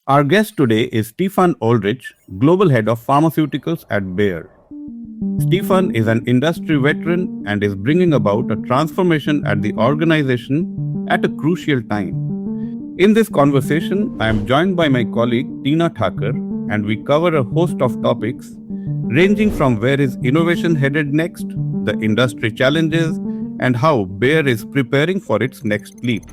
Our guest today is Stefan Oelrich, Global Head of Pharmaceuticals at Bayer. Stefan is an industry veteran and is bringing about a transformation at the organization at a crucial time. In this conversation, I am joined by my colleague Teena Thacker, and we cover a host of topics ranging from where is innovation headed next, the industry challenges, and how Bayer is preparing for its next leap.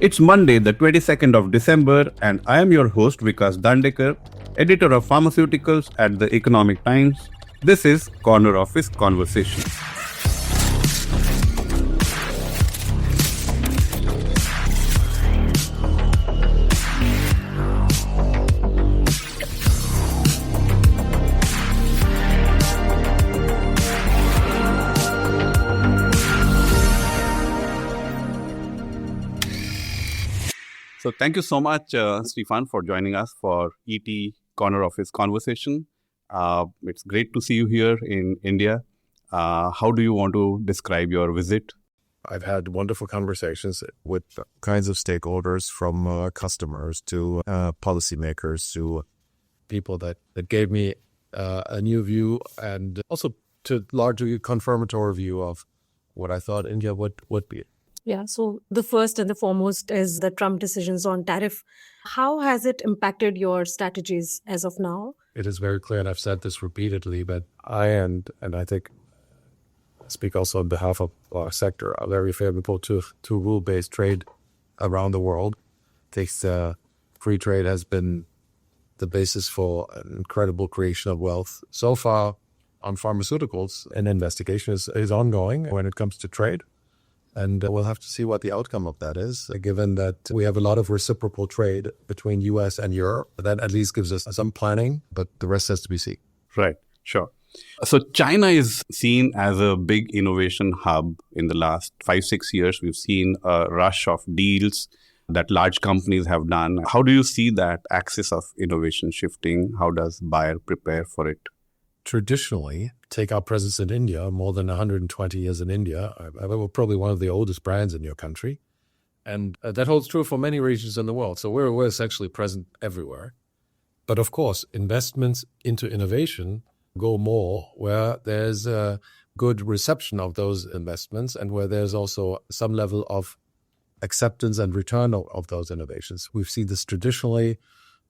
It's Monday, the 22nd of December, and I am your host, Vikas Dandekar, editor of Pharmaceuticals at the Economic Times. This is Corner Office Conversations. So thank you so much, Stefan, for joining us for ET Corner Office Conversation. It's great to see you here in India. How do you want to describe your visit? I've had wonderful conversations with kinds of stakeholders, from customers to policymakers to people that gave me a new view and also to largely confirmatory view of what I thought India would be. Yeah, so the first and the foremost is the Trump decisions on tariff. How has it impacted your strategies as of now? It is very clear, and I've said this repeatedly, but and I think I speak also on behalf of our sector, are very favorable to rule-based trade around the world. I think free trade has been the basis for an incredible creation of wealth. So far on pharmaceuticals, an investigation is ongoing when it comes to trade. And we'll have to see what the outcome of that is, given that we have a lot of reciprocal trade between US and Europe. That at least gives us some planning, but the rest has to be seen. Right, sure. So China is seen as a big innovation hub. In the last 5-6 years, we've seen a rush of deals that large companies have done. How do you see that axis of innovation shifting? How does Bayer prepare for it? Traditionally, take our presence in India, more than 120 years in India. We're probably one of the oldest brands in your country. And that holds true for many regions in the world. So we're essentially present everywhere. But of course, investments into innovation go more where there's a good reception of those investments and where there's also some level of acceptance and return of those innovations. We've seen this traditionally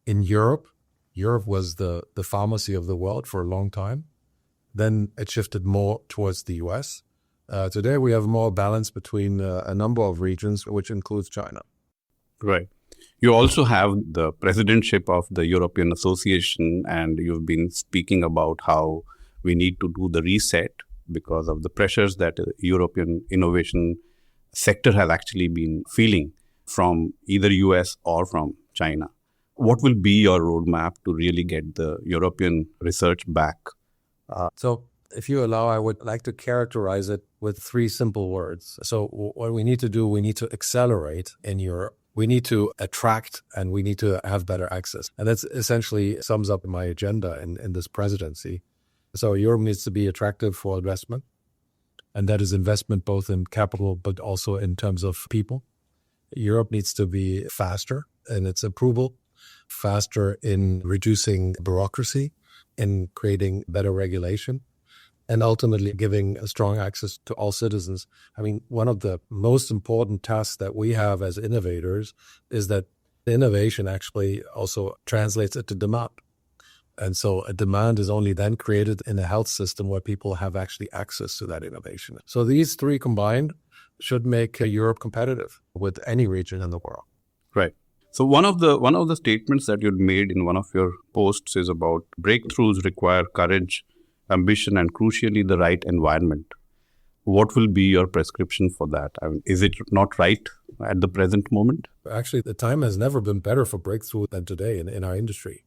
in Europe. Europe was the pharmacy of the world for a long time. Then it shifted more towards the US. Today we have more balance between a number of regions, which includes China. Right. You also have the presidentship of the European Association, and you've been speaking about how we need to do the reset because of the pressures that the European innovation sector has actually been feeling from either US or from China. What will be your roadmap to really get the European research back? So if you allow, I would like to characterize it with 3 simple words. So what we need to do, we need to accelerate in Europe. We need to attract and we need to have better access. And that's essentially sums up my agenda in this presidency. So Europe needs to be attractive for investment. And that is investment both in capital, but also in terms of people. Europe needs to be faster in its approval, faster in reducing bureaucracy, in creating better regulation, and ultimately giving a strong access to all citizens. I mean, one of the most important tasks that we have as innovators is that innovation actually also translates into demand. And so a demand is only then created in a health system where people have actually access to that innovation. So these 3 combined should make Europe competitive with any region in the world. Right. So one of the statements that you made in one of your posts is about breakthroughs require courage, ambition, and crucially the right environment. What will be your prescription for that? I mean, is it not right at the present moment? Actually, the time has never been better for breakthrough than today in our industry,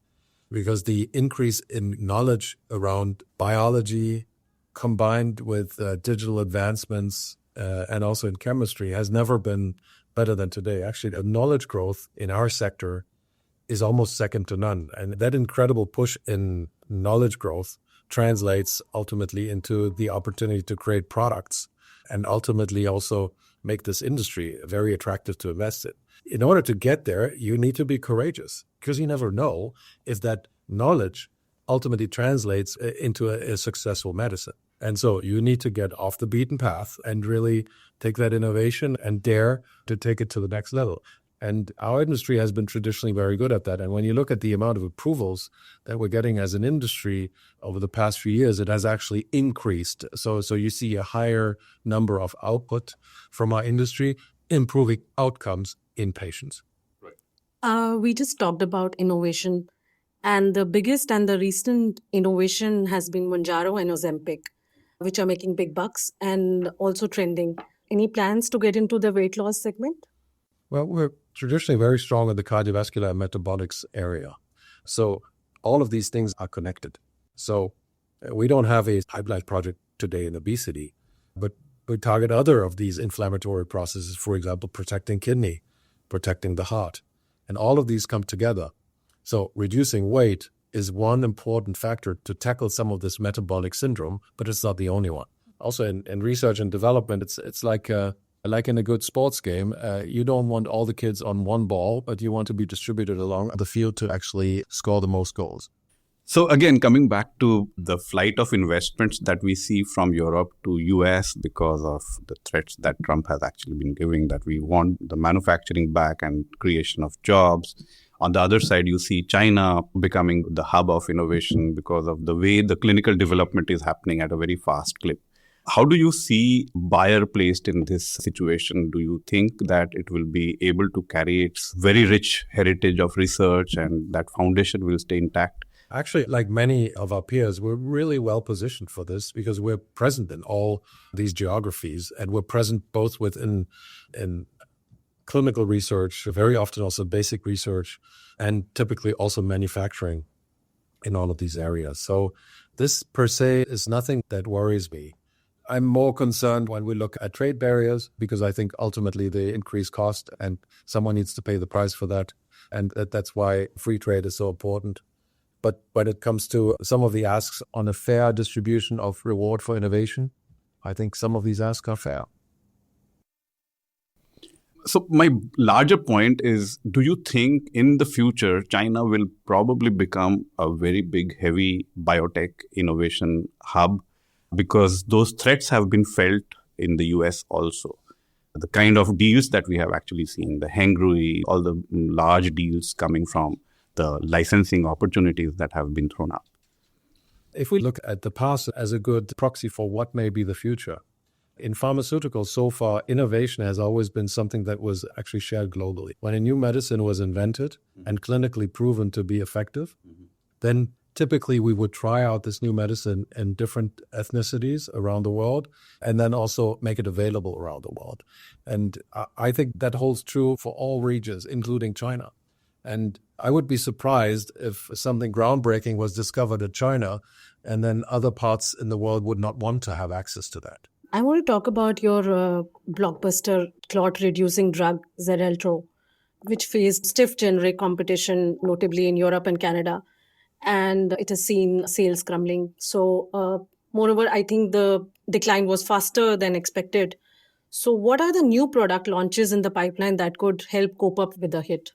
because the increase in knowledge around biology combined with digital advancements and also in chemistry has never been better than today. Actually, the knowledge growth in our sector is almost second to none. And that incredible push in knowledge growth translates ultimately into the opportunity to create products and ultimately also make this industry very attractive to invest in. In order to get there, you need to be courageous because you never know if that knowledge ultimately translates into a successful medicine. And so you need to get off the beaten path and really take that innovation and dare to take it to the next level. And our industry has been traditionally very good at that. And when you look at the amount of approvals that we're getting as an industry over the past few years, it has actually increased. So you see a higher number of output from our industry, improving outcomes in patients. We just talked about innovation, and the biggest and the recent innovation has been Mounjaro and Ozempic, which are making big bucks and also trending. Any plans to get into the weight loss segment? Well, we're traditionally very strong in the cardiovascular and metabolics area. So all of these things are connected. So we don't have a pipeline project today in obesity, but we target other of these inflammatory processes, for example, protecting kidney, protecting the heart. And all of these come together. So reducing weight is one important factor to tackle some of this metabolic syndrome, but it's not the only one. Also in research and development, it's like in a good sports game, you don't want all the kids on one ball, but you want to be distributed along the field to actually score the most goals. So again, coming back to the flight of investments that we see from Europe to US because of the threats that Trump has actually been giving, that we want the manufacturing back and creation of jobs. On the other side, you see China becoming the hub of innovation because of the way the clinical development is happening at a very fast clip. How do you see Bayer placed in this situation? Do you think that it will be able to carry its very rich heritage of research and that foundation will stay intact? Actually, like many of our peers, we're really well positioned for this because we're present in all these geographies, and we're present both within in clinical research, very often also basic research, and typically also manufacturing in all of these areas. So this per se is nothing that worries me. I'm more concerned when we look at trade barriers because I think ultimately they increase cost and someone needs to pay the price for that. And that's why free trade is so important. But when it comes to some of the asks on a fair distribution of reward for innovation, I think some of these asks are fair. So my larger point is, do you think in the future, China will probably become a very big, heavy biotech innovation hub? Because those threats have been felt in the US also. The kind of deals that we have actually seen, the Hengrui, all the large deals coming from the licensing opportunities that have been thrown up. If we look at the past as a good proxy for what may be the future, in pharmaceuticals so far, innovation has always been something that was actually shared globally. When a new medicine was invented and clinically proven to be effective, then typically we would try out this new medicine in different ethnicities around the world and then also make it available around the world. And I think that holds true for all regions, including China. And I would be surprised if something groundbreaking was discovered in China and then other parts in the world would not want to have access to that. I want to talk about your blockbuster clot-reducing drug, Xarelto, which faced stiff generic competition, notably in Europe and Canada, and it has seen sales crumbling. So, moreover, I think the decline was faster than expected. So what are the new product launches in the pipeline that could help cope up with the hit?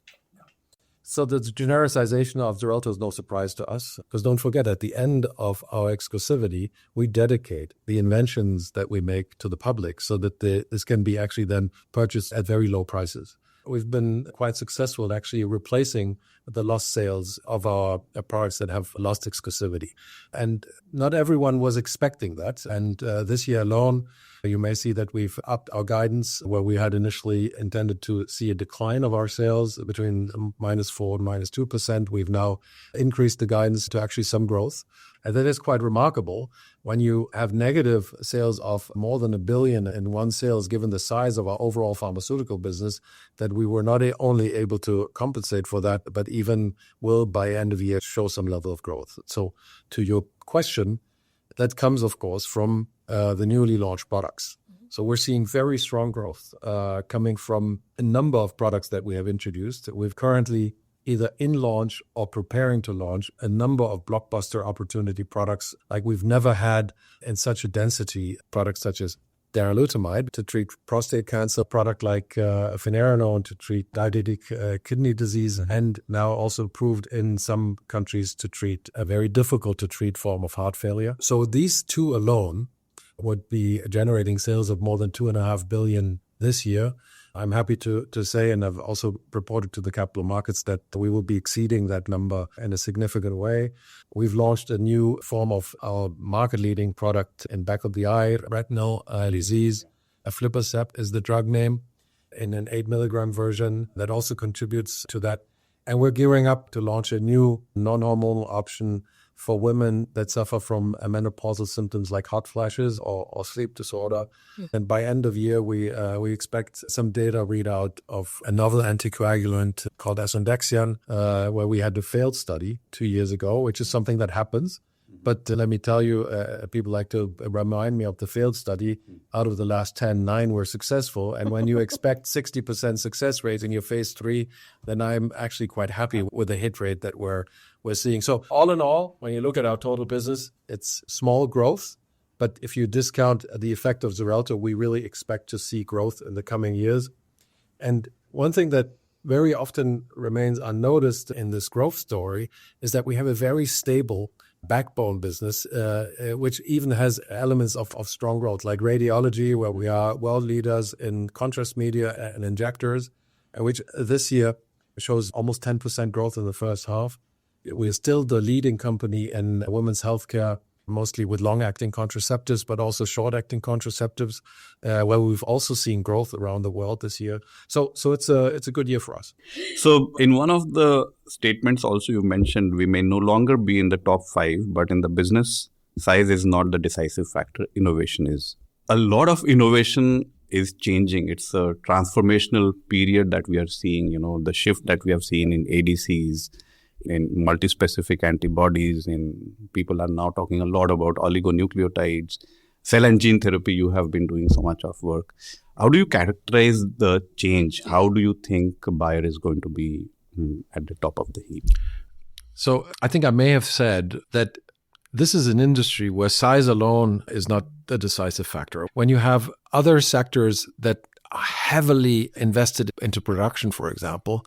So the genericization of Xarelto is no surprise to us, because don't forget, at the end of our exclusivity, we dedicate the inventions that we make to the public so that this can be actually then purchased at very low prices. We've been quite successful at actually replacing the lost sales of our products that have lost exclusivity. And not everyone was expecting that. And this year alone, you may see that we've upped our guidance where we had initially intended to see a decline of our sales between -4% and -2%. We've now increased the guidance to actually some growth. And that is quite remarkable when you have negative sales of more than $1 billion in one sales, given the size of our overall pharmaceutical business, that we were not only able to compensate for that, but even will by end of year show some level of growth. So to your question, that comes, of course, from the newly launched products. So we're seeing very strong growth coming from a number of products that we have introduced. We've currently either in launch or preparing to launch a number of blockbuster opportunity products like we've never had in such a density, products such as darolutamide to treat prostate cancer, product like finerenone to treat diabetic kidney disease, and now also approved in some countries to treat a very difficult to treat form of heart failure. So these two alone would be generating sales of more than $2.5 billion this year. I'm happy to say, and I've also reported to the capital markets, that we will be exceeding that number in a significant way. We've launched a new form of our market-leading product in back of the eye, retinal eye disease. Aflibercept is the drug name, in an 8 milligram version that also contributes to that. And we're gearing up to launch a new non-hormonal option for women that suffer from menopausal symptoms like hot flashes or sleep disorder. And by end of year, we expect some data readout of a novel anticoagulant called asundexian, where we had a failed study 2 years ago, which is something that happens. But let me tell you, people like to remind me of the failed study. Out of the last 10, 9 were successful. And when you expect 60% success rate in your phase 3, then I'm actually quite happy with the hit rate that we're seeing. So all in all, when you look at our total business, it's small growth. But if you discount the effect of Xarelto, we really expect to see growth in the coming years. And one thing that very often remains unnoticed in this growth story is that we have a very stable backbone business, which even has elements of strong growth, like radiology, where we are world leaders in contrast media and injectors, which this year shows almost 10% growth in the first half. We're still the leading company in women's healthcare, mostly with long-acting contraceptives, but also short-acting contraceptives, where we've also seen growth around the world this year. So it's a good year for us. So in one of the statements also you mentioned we may no longer be in the top 5, but in the business, size is not the decisive factor. Innovation is. A lot of innovation is changing. It's a transformational period that we are seeing, the shift that we have seen in ADCs, in multispecific antibodies, and people are now talking a lot about oligonucleotides, cell and gene therapy. You have been doing so much of work. How do you characterize the change? How do you think Bayer is going to be at the top of the heap? So I think I may have said that this is an industry where size alone is not the decisive factor. When you have other sectors that are heavily invested into production, for example,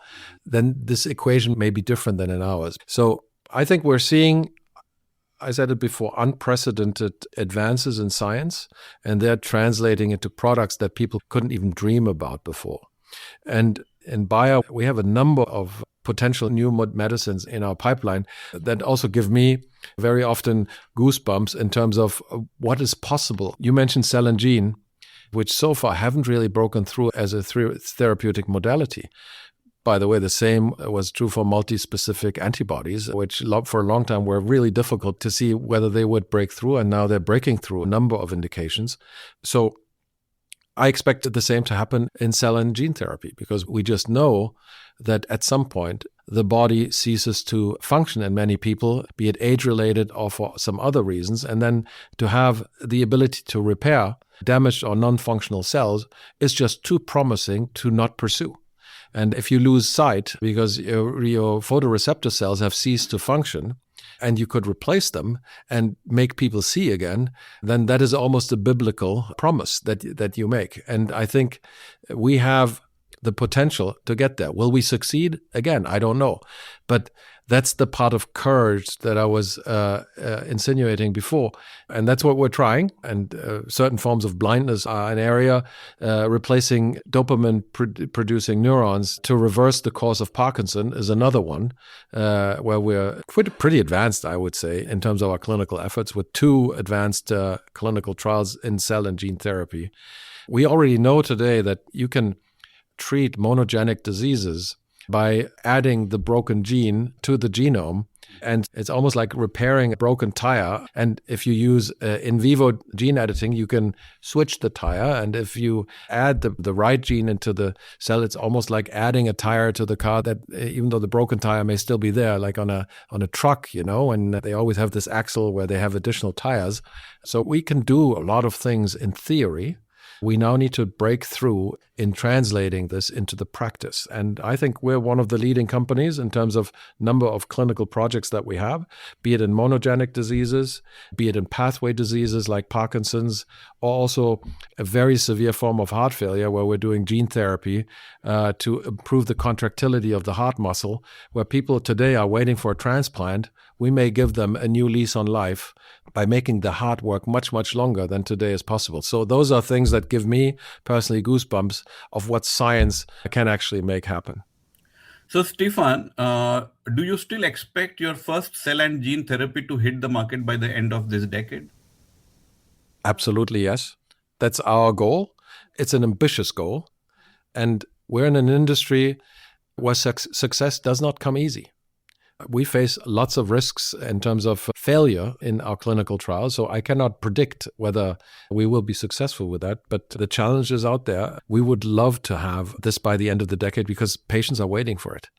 then this equation may be different than in ours. So I think we're seeing, I said it before, unprecedented advances in science, and they're translating into products that people couldn't even dream about before. And in Bayer, we have a number of potential new medicines in our pipeline that also give me very often goosebumps in terms of what is possible. You mentioned cell and gene, which so far haven't really broken through as a therapeutic modality. By the way, the same was true for multi-specific antibodies, which for a long time were really difficult to see whether they would break through, and now they're breaking through a number of indications. So I expect the same to happen in cell and gene therapy, because we just know that at some point the body ceases to function in many people, be it age-related or for some other reasons, and then to have the ability to repair damaged or non-functional cells is just too promising to not pursue. And if you lose sight because your photoreceptor cells have ceased to function, and you could replace them and make people see again, then that is almost a biblical promise that you make. And I think we have the potential to get there. Will we succeed? Again, I don't know. But that's the part of courage that I was insinuating before. And that's what we're trying. And certain forms of blindness are an area, replacing dopamine-producing neurons to reverse the course of Parkinson is another one, where we're pretty advanced, I would say, in terms of our clinical efforts, with 2 advanced clinical trials in cell and gene therapy. We already know today that you can treat monogenic diseases by adding the broken gene to the genome. And it's almost like repairing a broken tire. And if you use in vivo gene editing, you can switch the tire. And if you add the right gene into the cell, it's almost like adding a tire to the car that even though the broken tire may still be there, like on a truck, and they always have this axle where they have additional tires. So we can do a lot of things in theory. We now need to break through in translating this into the practice. And I think we're one of the leading companies in terms of number of clinical projects that we have, be it in monogenic diseases, be it in pathway diseases like Parkinson's, or also a very severe form of heart failure where we're doing gene therapy to improve the contractility of the heart muscle, where people today are waiting for a transplant. We may give them a new lease on life by making the heart work much, much longer than today is possible. So those are things that give me personally goosebumps of what science can actually make happen. So, Stefan, do you still expect your first cell and gene therapy to hit the market by the end of this decade? Absolutely, yes. That's our goal. It's an ambitious goal. And we're in an industry where success does not come easy. We face lots of risks in terms of failure in our clinical trials, so I cannot predict whether we will be successful with that. But the challenge is out there. We would love to have this by the end of the decade because patients are waiting for it.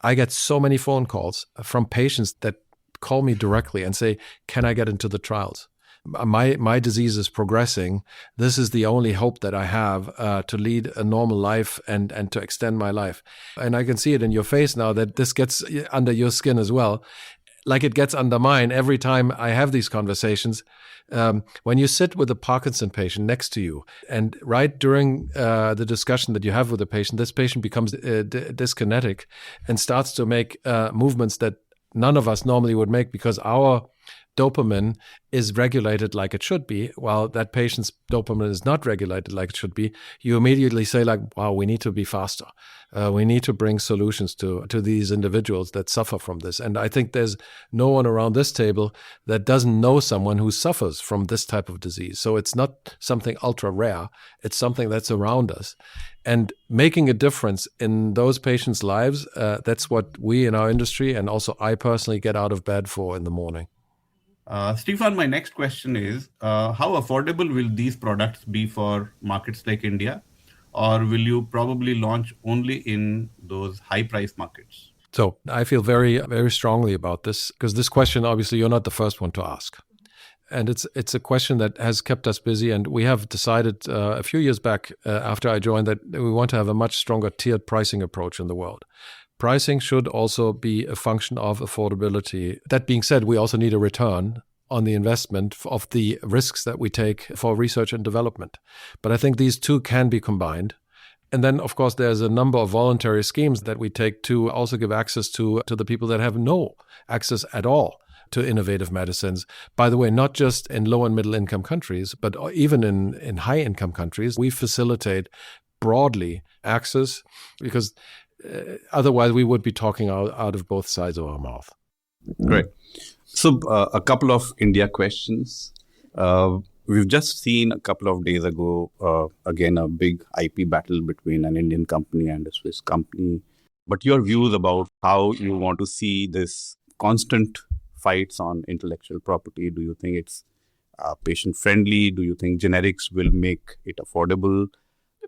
I get so many phone calls from patients that call me directly and say, can I get into the trials? My disease is progressing. This is the only hope that I have to lead a normal life and to extend my life. And I can see it in your face now that this gets under your skin as well. Like it gets under mine every time I have these conversations. When you sit with a Parkinson patient next to you, and right during the discussion that you have with the patient, this patient becomes dyskinetic and starts to make movements that none of us normally would make because our dopamine is regulated like it should be, while that patient's dopamine is not regulated like it should be. You immediately say like, wow, we need to be faster. We need to bring solutions to these individuals that suffer from this. And I think there's no one around this table that doesn't know someone who suffers from this type of disease. So it's not something ultra rare. It's something that's around us. And making a difference in those patients' lives, that's what we in our industry and also I personally get out of bed for in the morning. Stefan, my next question is, how affordable will these products be for markets like India? Or will you probably launch only in those high-priced markets? So I feel very, very strongly about this because this question, obviously, you're not the first one to ask. And it's a question that has kept us busy. And we have decided a few years back after I joined that we want to have a much stronger tiered pricing approach in the world. Pricing should also be a function of affordability. That being said, we also need a return on the investment of the risks that we take for research and development. But I think these two can be combined. And then, of course, there's a number of voluntary schemes that we take to also give access to the people that have no access at all to innovative medicines. By the way, not just in low and middle income countries, but even in high income countries, we facilitate broadly access because otherwise, we would be talking out of both sides of our mouth. Great. So a couple of India questions. We've just seen a couple of days ago, again, a big IP battle between an Indian company and a Swiss company. But your views about how you want to see this constant fights on intellectual property, do you think it's patient-friendly? Do you think generics will make it affordable?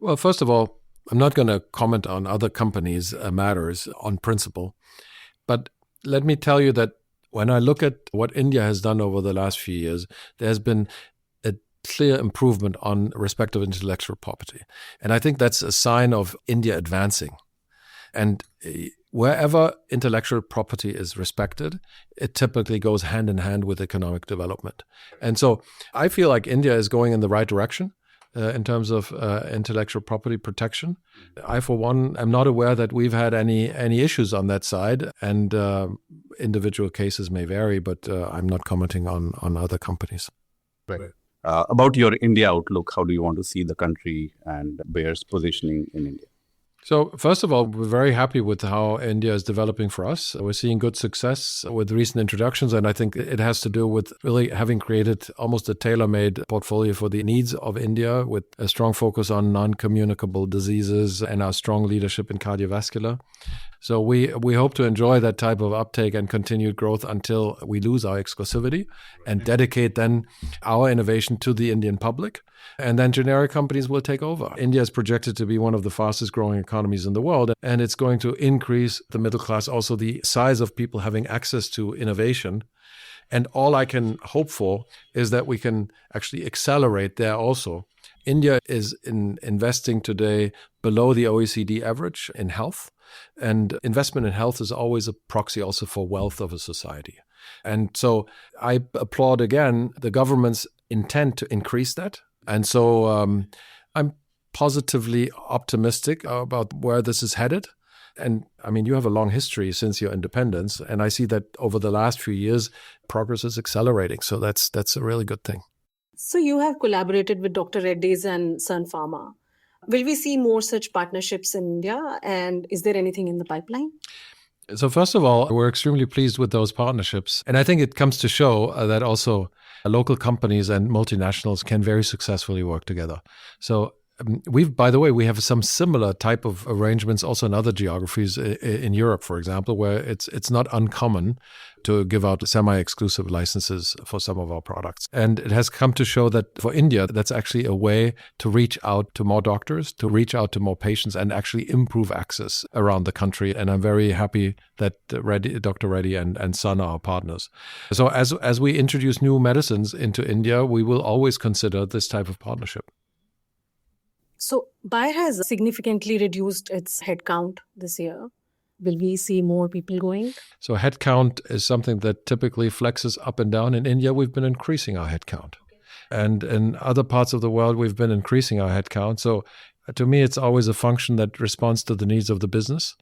Well, first of all, I'm not going to comment on other companies' matters on principle, but let me tell you that when I look at what India has done over the last few years, there has been a clear improvement on respect of intellectual property. And I think that's a sign of India advancing. And wherever intellectual property is respected, it typically goes hand in hand with economic development. And so I feel like India is going in the right direction. In terms of intellectual property protection. I, for one, am not aware that we've had any issues on that side, and individual cases may vary, but I'm not commenting on other companies. Right. About your India outlook, how do you want to see the country and Bayer's positioning in India? So first of all, we're very happy with how India is developing for us. We're seeing good success with recent introductions, and I think it has to do with really having created almost a tailor-made portfolio for the needs of India with a strong focus on non-communicable diseases and our strong leadership in cardiovascular. So we hope to enjoy that type of uptake and continued growth until we lose our exclusivity and dedicate then our innovation to the Indian public. And then generic companies will take over. India is projected to be one of the fastest growing economies in the world, and it's going to increase the middle class, also the size of people having access to innovation. And all I can hope for is that we can actually accelerate there also India is investing today below the OECD average in health. And investment in health is always a proxy also for wealth of a society. And so I applaud again the government's intent to increase that. And so I'm positively optimistic about where this is headed. And I mean, you have a long history since your independence, and I see that over the last few years, progress is accelerating. So that's a really good thing. So you have collaborated with Dr. Reddy's and Sun Pharma. Will we see more such partnerships in India? And is there anything in the pipeline? So first of all, we're extremely pleased with those partnerships. And I think it comes to show that also local companies and multinationals can very successfully work together. So by the way, we have some similar type of arrangements also in other geographies in Europe, for example, where it's not uncommon to give out semi-exclusive licenses for some of our products. And it has come to show that for India, that's actually a way to reach out to more doctors, to reach out to more patients and actually improve access around the country. And I'm very happy that Dr. Reddy and Sun are our partners. So as we introduce new medicines into India, we will always consider this type of partnership. So Bayer has significantly reduced its headcount this year. Will we see more people going? So headcount is something that typically flexes up and down. In India, we've been increasing our headcount. And in other parts of the world, we've been increasing our headcount. So to me, it's always a function that responds to the needs of the business.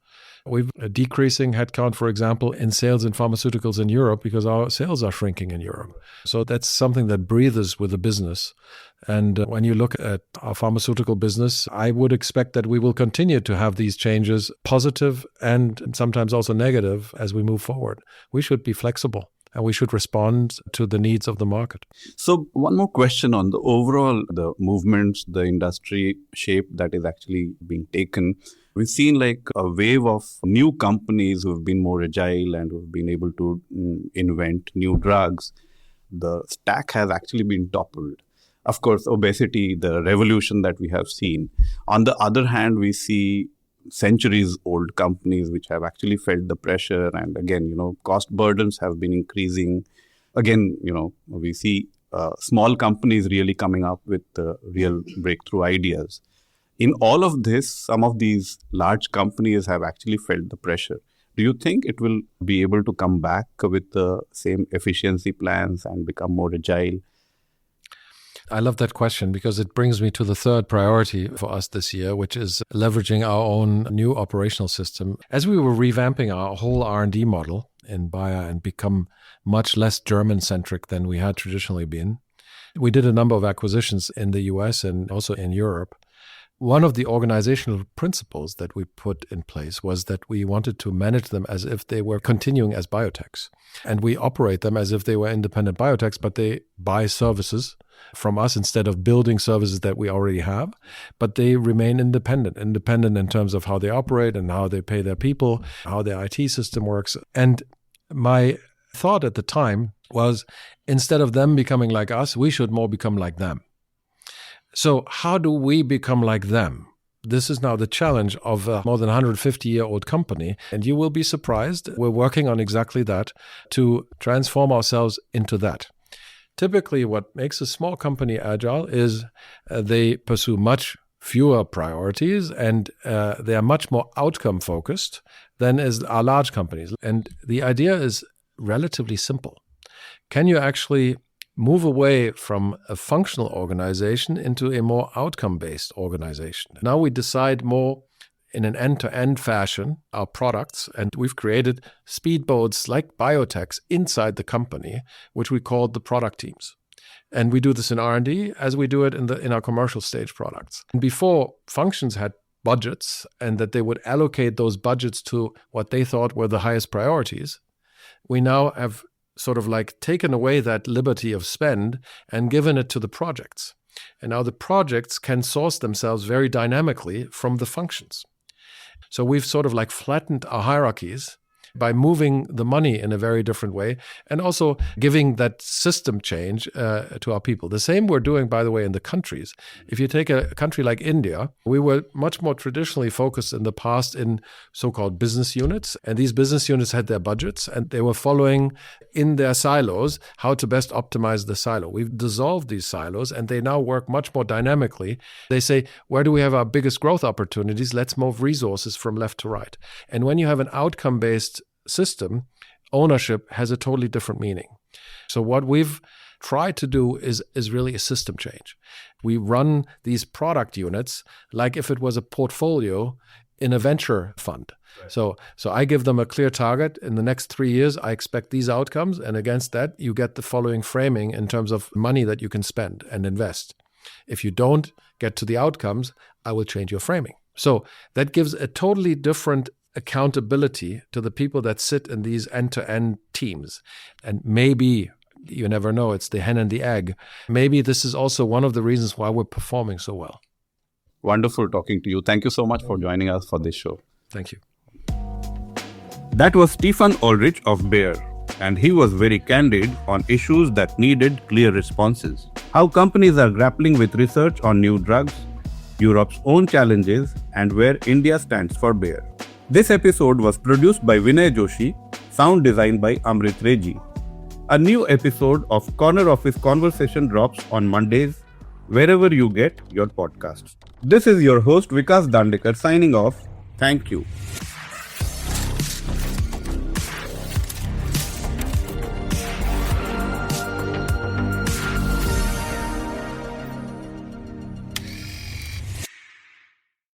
We've decreasing headcount, for example, in sales and pharmaceuticals in Europe because our sales are shrinking in Europe. So that's something that breathes with the business. And when you look at our pharmaceutical business, I would expect that we will continue to have these changes, positive and sometimes also negative, as we move forward. We should be flexible and we should respond to the needs of the market. So one more question on the overall, the movements, the industry shape that is actually being taken. We've seen like a wave of new companies who have been more agile and who have been able to invent new drugs. The stack has actually been toppled. Of course, obesity, the revolution that we have seen. On the other hand, we see centuries-old companies which have actually felt the pressure. And again, cost burdens have been increasing. Again, we see small companies really coming up with real breakthrough ideas. In all of this, some of these large companies have actually felt the pressure. Do you think it will be able to come back with the same efficiency plans and become more agile? I love that question because it brings me to the third priority for us this year, which is leveraging our own new operational system. As we were revamping our whole R&D model in Bayer and become much less German-centric than we had traditionally been, we did a number of acquisitions in the US and also in Europe. One of the organizational principles that we put in place was that we wanted to manage them as if they were continuing as biotechs. And we operate them as if they were independent biotechs, but they buy services from us instead of building services that we already have. But they remain independent in terms of how they operate and how they pay their people, how their IT system works. And my thought at the time was, instead of them becoming like us, we should more become like them. So how do we become like them? This is now the challenge of a more than 150-year-old company. And you will be surprised. We're working on exactly that to transform ourselves into that. Typically, what makes a small company agile is they pursue much fewer priorities and they are much more outcome focused than are large companies. And the idea is relatively simple. Can you actually move away from a functional organization into a more outcome-based organization? Now we decide more in an end-to-end fashion our products, and we've created speedboats like biotechs inside the company, which we call the product teams. And we do this in R&D as we do it in our commercial stage products. And before, functions had budgets and that they would allocate those budgets to what they thought were the highest priorities. We now have sort of like taken away that liberty of spend and given it to the projects. And now the projects can source themselves very dynamically from the functions. So we've sort of like flattened our hierarchies by moving the money in a very different way and also giving that system change to our people. The same we're doing, by the way, in the countries. If you take a country like India, we were much more traditionally focused in the past in so-called business units. And these business units had their budgets and they were following in their silos how to best optimize the silo. We've dissolved these silos and they now work much more dynamically. They say, where do we have our biggest growth opportunities? Let's move resources from left to right. And when you have an outcome-based system, ownership has a totally different meaning. So what we've tried to do is really a system change. We run these product units like if it was a portfolio in a venture fund. Right. So I give them a clear target. In the next 3 years, I expect these outcomes. And against that, you get the following framing in terms of money that you can spend and invest. If you don't get to the outcomes, I will change your framing. So that gives a totally different accountability to the people that sit in these end-to-end teams. And maybe, you never know, it's the hen and the egg. Maybe this is also one of the reasons why we're performing so well. Wonderful talking to you. Thank you so much for joining us for this show. Thank you. That was Stefan Oelrich of Bayer, and he was very candid on issues that needed clear responses. How companies are grappling with research on new drugs, Europe's own challenges, and where India stands for Bayer. This episode was produced by Vinay Joshi, sound designed by Amrit Reji. A new episode of Corner Office Conversation drops on Mondays, wherever you get your podcasts. This is your host Vikas Dandekar signing off. Thank you.